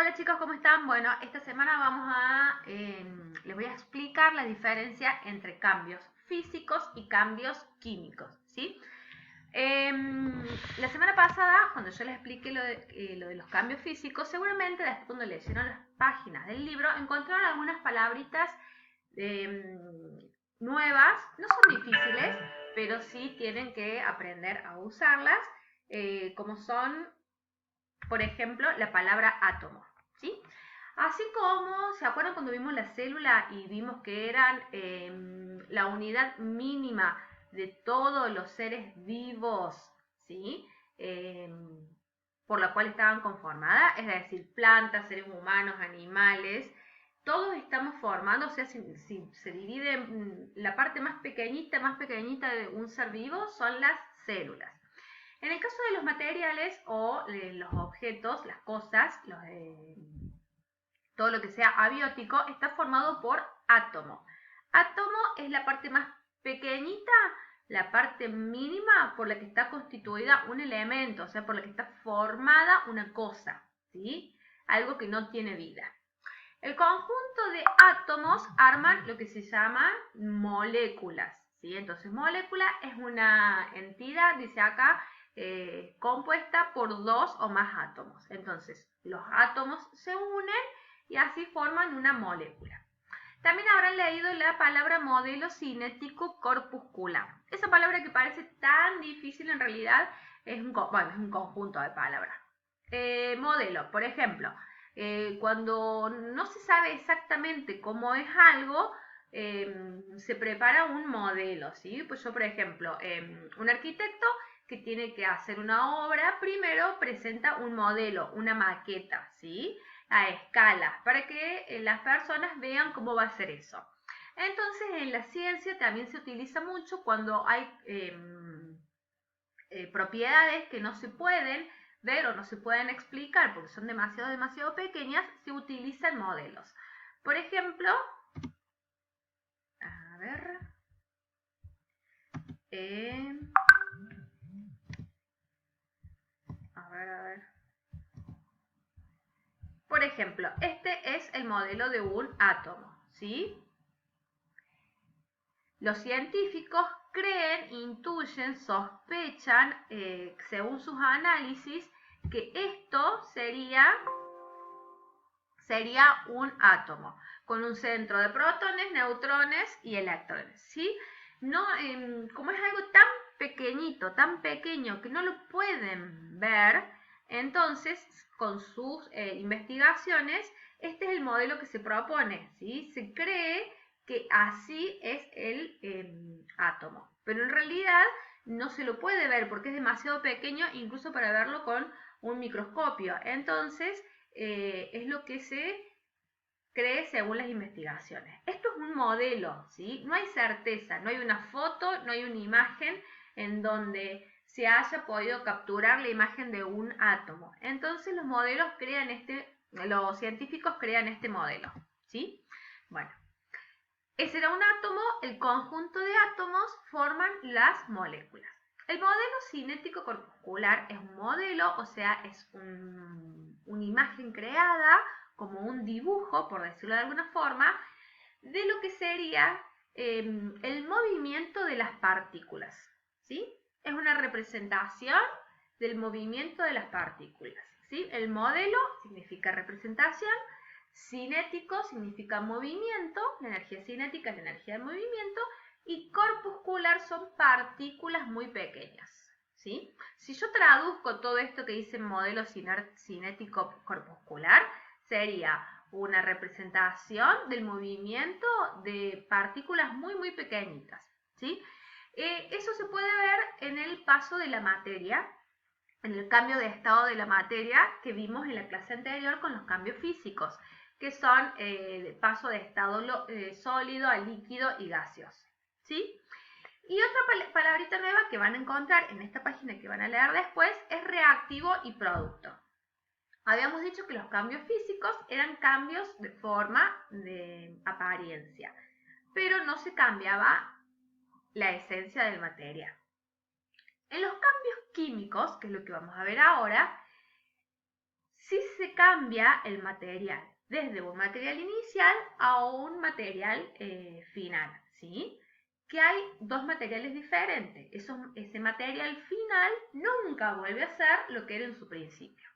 Hola chicos, ¿cómo están? Bueno, esta semana les voy a explicar la diferencia entre cambios físicos y cambios químicos, ¿sí? La semana pasada, cuando yo les expliqué lo de los cambios físicos, seguramente después cuando leyeron las páginas del libro, encontraron algunas palabritas nuevas, no son difíciles, pero sí tienen que aprender a usarlas, como son, por ejemplo, la palabra átomo, ¿sí? Así como, ¿se acuerdan cuando vimos la célula y vimos que eran la unidad mínima de todos los seres vivos, ¿sí? Eh, por la cual estaban conformadas, es decir, plantas, seres humanos, animales, todos estamos formando, o sea, si se divide la parte más pequeñita de un ser vivo son las células. En el caso de los materiales o los objetos, las cosas, todo lo que sea abiótico, está formado por átomo. Átomo es la parte más pequeñita, la parte mínima por la que está constituida un elemento, o sea, por la que está formada una cosa, ¿sí? Algo que no tiene vida. El conjunto de átomos arman lo que se llama moléculas, ¿sí? Entonces, molécula es una entidad, dice acá, compuesta por dos o más átomos. Entonces, los átomos se unen y así forman una molécula. También habrán leído la palabra modelo cinético corpuscular. Esa palabra que parece tan difícil en realidad es un conjunto de palabras. Modelo, por ejemplo, cuando no se sabe exactamente cómo es algo, se prepara un modelo, ¿sí? Pues yo, por ejemplo, un arquitecto que tiene que hacer una obra, primero presenta un modelo, una maqueta, ¿sí? A escala, para que las personas vean cómo va a ser eso. Entonces, en la ciencia también se utiliza mucho cuando hay propiedades que no se pueden ver o no se pueden explicar porque son demasiado pequeñas, se utilizan modelos. Por ejemplo, a ver, a ver. Por ejemplo, este es el modelo de un átomo, ¿sí? Los científicos creen, intuyen, sospechan, según sus análisis, que esto sería un átomo con un centro de protones, neutrones y electrones, ¿sí? No, como es algo tan pequeñito, tan pequeño que no lo pueden ver, entonces con sus investigaciones este es el modelo que se propone, ¿sí? Se cree que así es el átomo, pero en realidad no se lo puede ver porque es demasiado pequeño incluso para verlo con un microscopio. Entonces es lo que se cree según las investigaciones. Esto es un modelo, ¿sí? No hay certeza, no hay una foto, no hay una imagen en donde se haya podido capturar la imagen de un átomo. Entonces los científicos crean este modelo, ¿sí? Bueno, ese era un átomo, el conjunto de átomos forman las moléculas. El modelo cinético corpuscular es un modelo, o sea, es una imagen creada como un dibujo, por decirlo de alguna forma, de lo que sería el movimiento de las partículas, ¿sí? Es una representación del movimiento de las partículas, ¿sí? El modelo significa representación, cinético significa movimiento, la energía cinética es la energía de movimiento, y corpuscular son partículas muy pequeñas, ¿sí? Si yo traduzco todo esto que dice modelo cinético corpuscular, sería una representación del movimiento de partículas muy pequeñitas, ¿sí? Eso se puede ver en el paso de la materia, en el cambio de estado de la materia que vimos en la clase anterior con los cambios físicos, que son el paso de estado sólido a líquido y gaseoso, ¿sí? Y otra palabrita nueva que van a encontrar en esta página que van a leer después es reactivo y producto. Habíamos dicho que los cambios físicos eran cambios de forma, de apariencia, pero no se cambiaba la esencia del material. En los cambios químicos, que es lo que vamos a ver ahora, sí se cambia el material, desde un material inicial a un material final, ¿sí? Que hay dos materiales diferentes. Ese material final nunca vuelve a ser lo que era en su principio.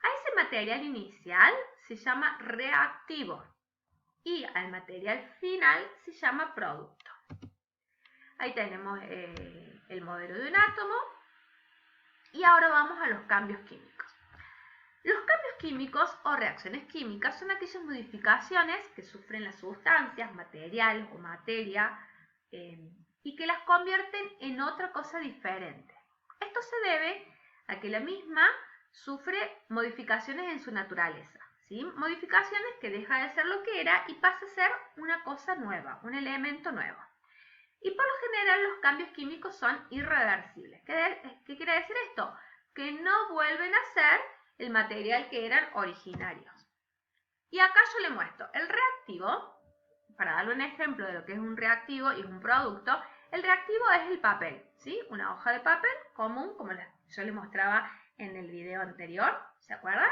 A ese material inicial se llama reactivo y al material final se llama producto. Ahí tenemos el modelo de un átomo y ahora vamos a los cambios químicos. Los cambios químicos o reacciones químicas son aquellas modificaciones que sufren las sustancias, material o materia, y que las convierten en otra cosa diferente. Esto se debe a que la misma sufre modificaciones en su naturaleza, ¿sí? Modificaciones que deja de ser lo que era y pasa a ser una cosa nueva, un elemento nuevo. Y por lo general los cambios químicos son irreversibles. ¿Qué quiere decir esto? Que no vuelven a ser el material que eran originarios. Y acá yo le muestro el reactivo. Para darle un ejemplo de lo que es un reactivo y es un producto, el reactivo es el papel, ¿sí? Una hoja de papel común, como yo les mostraba en el video anterior, ¿se acuerdan?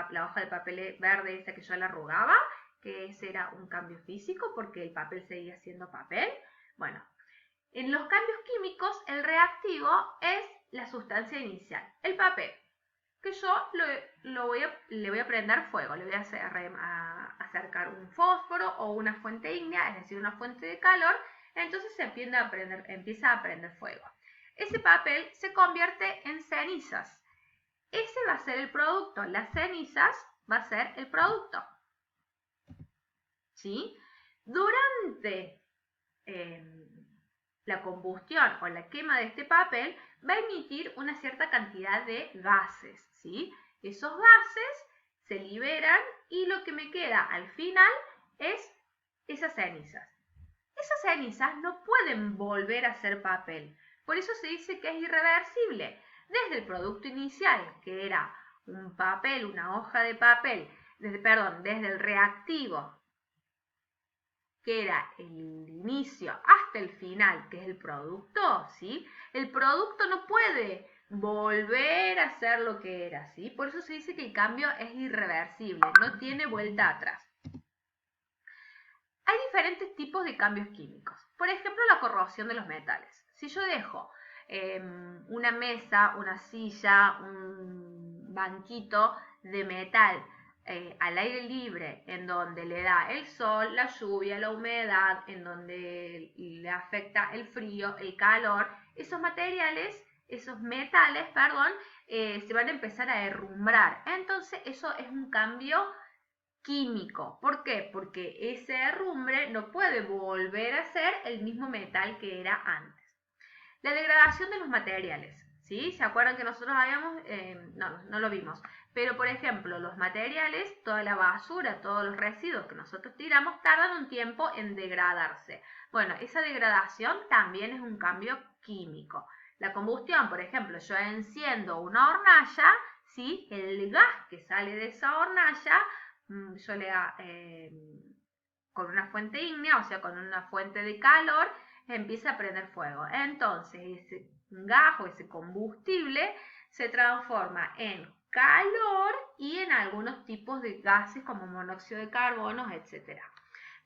La hoja de papel verde esa que yo la arrugaba, que ese era un cambio físico porque el papel seguía siendo papel. Bueno, en los cambios químicos el reactivo es la sustancia inicial, el papel, que yo le voy a prender fuego, le voy a acercar un fósforo o una fuente ígnea, es decir, una fuente de calor, entonces empieza a prender fuego. Ese papel se convierte en cenizas. Ese va a ser el producto, las cenizas va a ser el producto. ¿Sí? Durante la combustión o la quema de este papel va a emitir una cierta cantidad de gases, ¿sí? Esos gases se liberan y lo que me queda al final es esas cenizas. Esas cenizas no pueden volver a ser papel, por eso se dice que es irreversible. Desde el producto inicial, que era un papel, una hoja de papel, desde el reactivo, que era el inicio, hasta el final, que es el producto, ¿sí? El producto no puede volver a ser lo que era, ¿sí? Por eso se dice que el cambio es irreversible, no tiene vuelta atrás. Hay diferentes tipos de cambios químicos. Por ejemplo, la corrosión de los metales. Si yo dejo una mesa, una silla, un banquito de metal al aire libre, en donde le da el sol, la lluvia, la humedad, en donde le afecta el frío, el calor, esos metales, se van a empezar a herrumbrar. Entonces eso es un cambio químico. ¿Por qué? Porque ese herrumbre no puede volver a ser el mismo metal que era antes. La degradación de los materiales, ¿sí? ¿Se acuerdan que nosotros habíamos, no lo vimos, pero por ejemplo los materiales, toda la basura, todos los residuos que nosotros tiramos tardan un tiempo en degradarse. Bueno, esa degradación también es un cambio químico. La combustión, por ejemplo, yo enciendo una hornalla, ¿sí? El gas que sale de esa hornalla, con una fuente ígnea, o sea, con una fuente de calor, empieza a prender fuego. Entonces ese gas o ese combustible se transforma en calor y en algunos tipos de gases como monóxido de carbono, etc.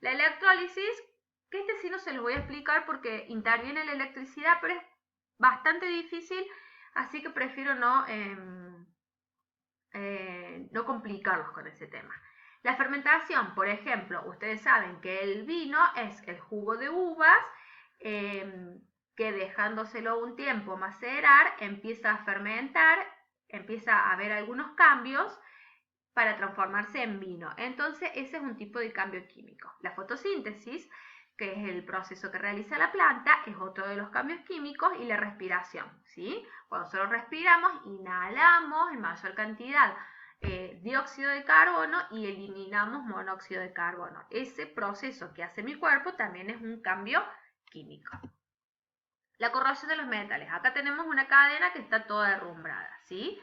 La electrólisis, que sí no se los voy a explicar porque interviene la electricidad, pero es bastante difícil, así que prefiero no complicarlos con ese tema. La fermentación, por ejemplo, ustedes saben que el vino es el jugo de uvas que dejándoselo un tiempo macerar, empieza a fermentar, empieza a haber algunos cambios para transformarse en vino. Entonces ese es un tipo de cambio químico. La fotosíntesis, que es el proceso que realiza la planta, es otro de los cambios químicos, y la respiración, ¿sí? Cuando nosotros respiramos, inhalamos en mayor cantidad dióxido de carbono y eliminamos monóxido de carbono. Ese proceso que hace mi cuerpo también es un cambio químico. La corrosión de los metales. Acá tenemos una cadena que está toda derrumbrada, ¿sí?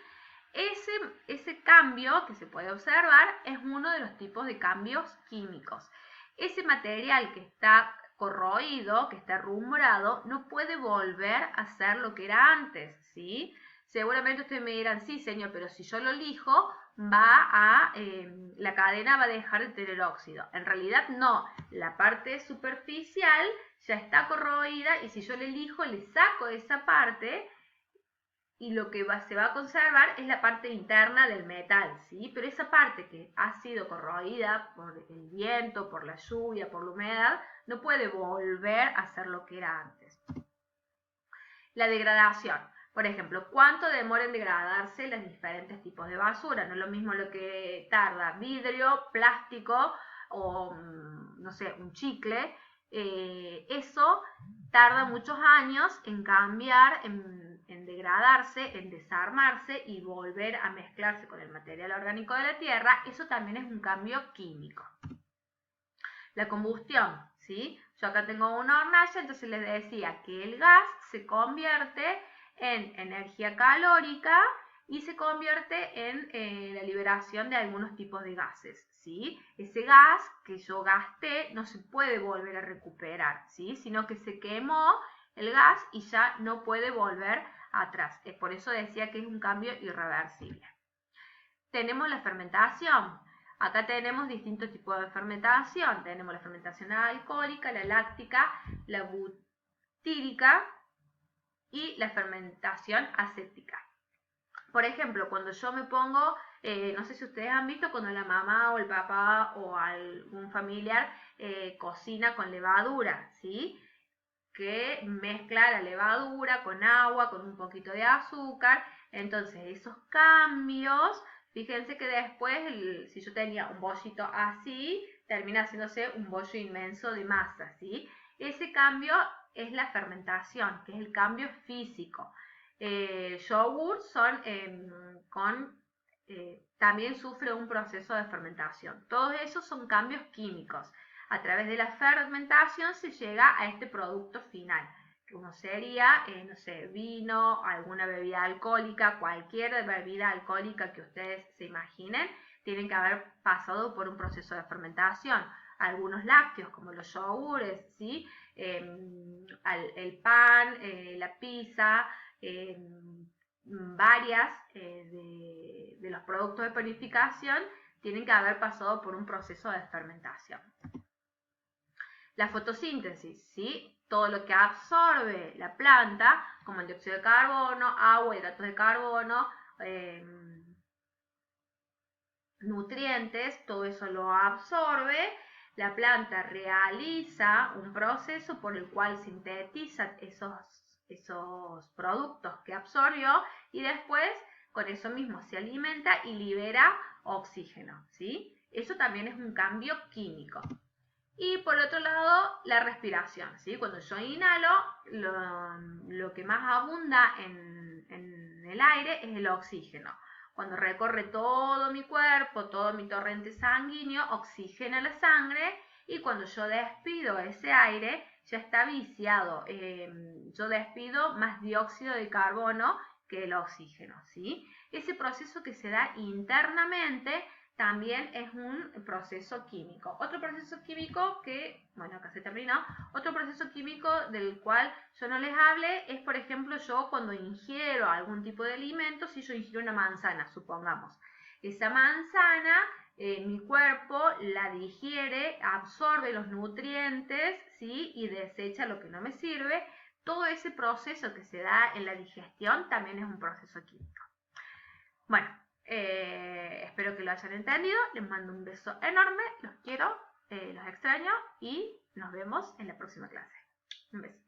Ese cambio que se puede observar es uno de los tipos de cambios químicos. Ese material que está corroído, que está herrumbrado, no puede volver a ser lo que era antes, ¿sí? Seguramente ustedes me dirán, sí, señor, pero si yo lo lijo, la cadena va a dejar de tener óxido. En realidad no, la parte superficial ya está corroída y si yo le elijo, le saco esa parte y lo que se va a conservar es la parte interna del metal, ¿sí? Pero esa parte que ha sido corroída por el viento, por la lluvia, por la humedad, no puede volver a ser lo que era antes. La degradación. Por ejemplo, ¿cuánto demora en degradarse los diferentes tipos de basura? No es lo mismo lo que tarda vidrio, plástico o, no sé, un chicle. Eso tarda muchos años en cambiar, en degradarse, en desarmarse y volver a mezclarse con el material orgánico de la tierra. Eso también es un cambio químico. La combustión, ¿sí? Yo acá tengo una hornalla, entonces les decía que el gas se convierte en energía calórica y se convierte en la liberación de algunos tipos de gases, ¿sí? Ese gas que yo gasté no se puede volver a recuperar, ¿sí? Sino que se quemó el gas y ya no puede volver atrás. Por eso decía que es un cambio irreversible. Tenemos la fermentación. Acá tenemos distintos tipos de fermentación. Tenemos la fermentación alcohólica, la láctica, la butírica y la fermentación acética. Por ejemplo, cuando yo me pongo, no sé si ustedes han visto cuando la mamá o el papá o algún familiar cocina con levadura, ¿sí? Que mezcla la levadura con agua, con un poquito de azúcar. Entonces esos cambios, fíjense que después, si yo tenía un bollito así, termina haciéndose un bollo inmenso de masa, ¿sí? Ese cambio es la fermentación, que es el cambio físico. Yogur también sufre un proceso de fermentación. Todos esos son cambios químicos. A través de la fermentación se llega a este producto final, que uno sería, no sé, vino, alguna bebida alcohólica, cualquier bebida alcohólica que ustedes se imaginen, tienen que haber pasado por un proceso de fermentación. Algunos lácteos, como los yogures, ¿sí? El pan, la pizza, varias de los productos de panificación tienen que haber pasado por un proceso de fermentación. La fotosíntesis, ¿sí? Todo lo que absorbe la planta, como el dióxido de carbono, agua, hidratos de carbono, nutrientes, todo eso lo absorbe. La planta realiza un proceso por el cual sintetiza esos productos que absorbió y después con eso mismo se alimenta y libera oxígeno, ¿sí? Eso también es un cambio químico. Y por otro lado, la respiración, ¿sí? Cuando yo inhalo, lo que más abunda en el aire es el oxígeno. Cuando recorre todo mi cuerpo, todo mi torrente sanguíneo, oxigena la sangre y cuando yo despido ese aire, ya está viciado. Yo despido más dióxido de carbono que el oxígeno, ¿sí? Ese proceso que se da internamente también es un proceso químico. Otro proceso químico que, bueno, acá se terminó, otro proceso químico del cual yo no les hable es, por ejemplo, yo cuando ingiero algún tipo de alimento, si yo ingiero una manzana, supongamos. Esa manzana, mi cuerpo la digiere, absorbe los nutrientes, ¿sí? Y desecha lo que no me sirve. Todo ese proceso que se da en la digestión también es un proceso químico. Bueno, espero que lo hayan entendido. Les mando un beso enorme. Los quiero, los extraño y nos vemos en la próxima clase. Un beso.